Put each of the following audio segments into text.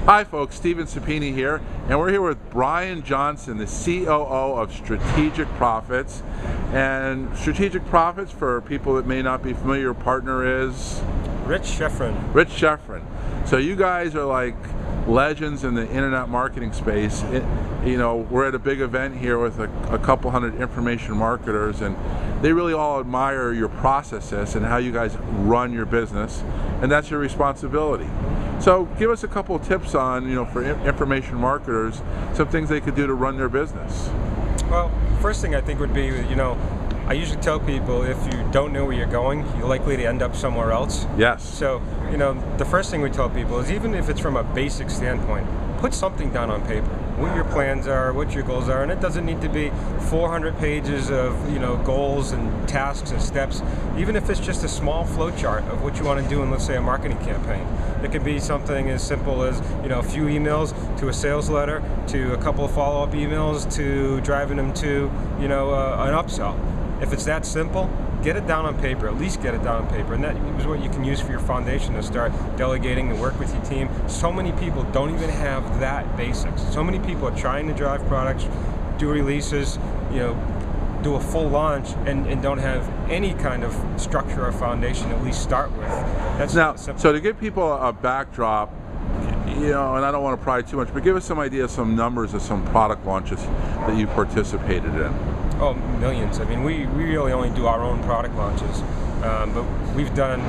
Hi folks, Steven Sapini here, and we're here with Brian Johnson, the COO of Strategic Profits. And Strategic Profits, for people that may not be familiar, your partner is? Rich Schefren. Rich Schefren. So you guys are like legends in the internet marketing space. We're at a big event here with a couple hundred information marketers, and they really all admire your processes and how you guys run your business, and that's your responsibility. So give us a couple of tips on, for information marketers, some things they could do to run their business. Well, first thing I think would be, I usually tell people if you don't know where you're going, you're likely to end up somewhere else. Yes. So, the first thing we tell people is, even if it's from a basic standpoint, put something down on paper. What your plans are, what your goals are, and it doesn't need to be 400 pages of, goals and tasks and steps. Even if it's just a small flow chart of what you want to do in, let's say, a marketing campaign. It could be something as simple as, a few emails to a sales letter, to a couple of follow-up emails, to driving them to, an upsell. If it's that simple, get it down on paper, at least get it down on paper. And that is what you can use for your foundation to start delegating and work with your team. So many people don't even have that basics. So many people are trying to drive products, do releases, do a full launch, and don't have any kind of structure or foundation to at least start with. That's now, simple. So to give people a backdrop, and I don't want to pry too much, but give us some idea, some numbers of some product launches that you participated in. Oh, millions. I mean, we really only do our own product launches, but we've done,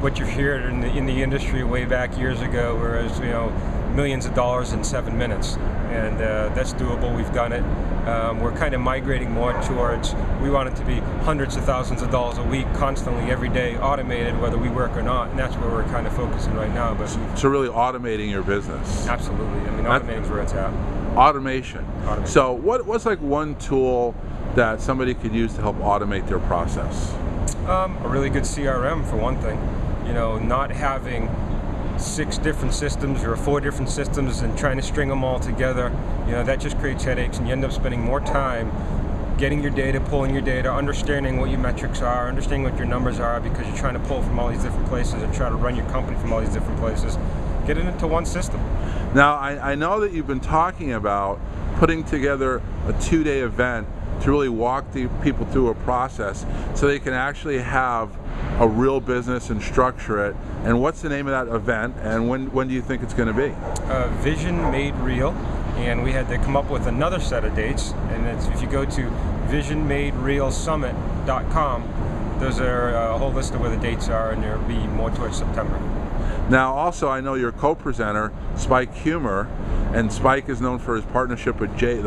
what you hear in the industry way back years ago, whereas, millions of dollars in 7 minutes, and that's doable. We've done it. We're kind of migrating more towards, we want it to be hundreds of thousands of dollars a week, constantly, every day, automated, whether we work or not, and that's where we're kind of focusing right now. But so really automating your business. Absolutely. I mean, automating's where it's at. Automation. So what's like one tool that somebody could use to help automate their process? A really good CRM, for one thing. Not having 6 different systems or 4 different systems and trying to string them all together, that just creates headaches, and you end up spending more time getting your data, pulling your data, understanding what your metrics are, understanding what your numbers are, because you're trying to pull from all these different places and try to run your company from all these different places. Get it into one system. Now, I know that you've been talking about putting together a 2-day event to really walk the people through a process so they can actually have a real business and structure it. And what's the name of that event, and when do you think it's going to be? Vision Made Real, and we had to come up with another set of dates, and if you go to visionmaderealsummit.com, those are a whole list of where the dates are, and there'll be more towards September. Now, also, I know your co-presenter, Spike Humor, and Spike is known for his partnership with Jay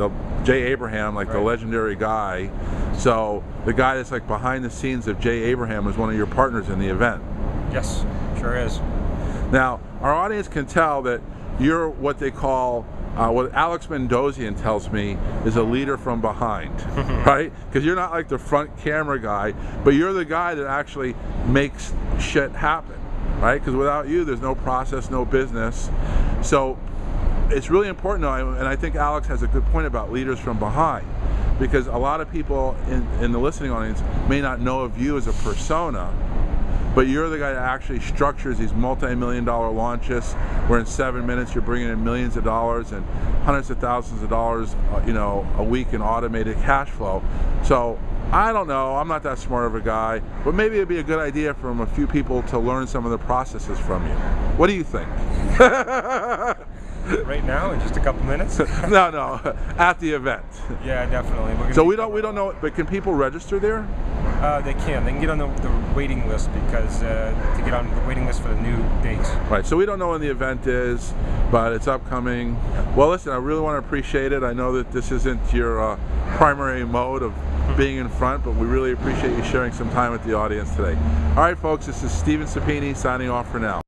Abraham, like the legendary guy. So the guy that's like behind the scenes of Jay Abraham is one of your partners in the event. Yes, sure is. Now, our audience can tell that you're what they call, what Alex Mendozian tells me is a leader from behind, right? Because you're not like the front camera guy, but you're the guy that actually makes shit happen. Right? Because without you, there's no process, no business. So it's really important, and I think Alex has a good point about leaders from behind, because a lot of people in the listening audience may not know of you as a persona, but you're the guy that actually structures these multi-million-dollar launches where in 7 minutes you're bringing in millions of dollars and hundreds of thousands of dollars, a week in automated cash flow. So I don't know, I'm not that smart of a guy, but maybe it'd be a good idea from a few people to learn some of the processes from you. What do you think? Right now, in just a couple minutes? No, at the event. Yeah, definitely. So we don't know, but can people register there? They can. They can get on the waiting list, because to get on the waiting list for the new dates. Right, so we don't know when the event is, but it's upcoming. Well, listen, I really want to appreciate it. I know that this isn't your primary mode of being in front, but we really appreciate you sharing some time with the audience today. All right, folks, this is Steven Sapini signing off for now.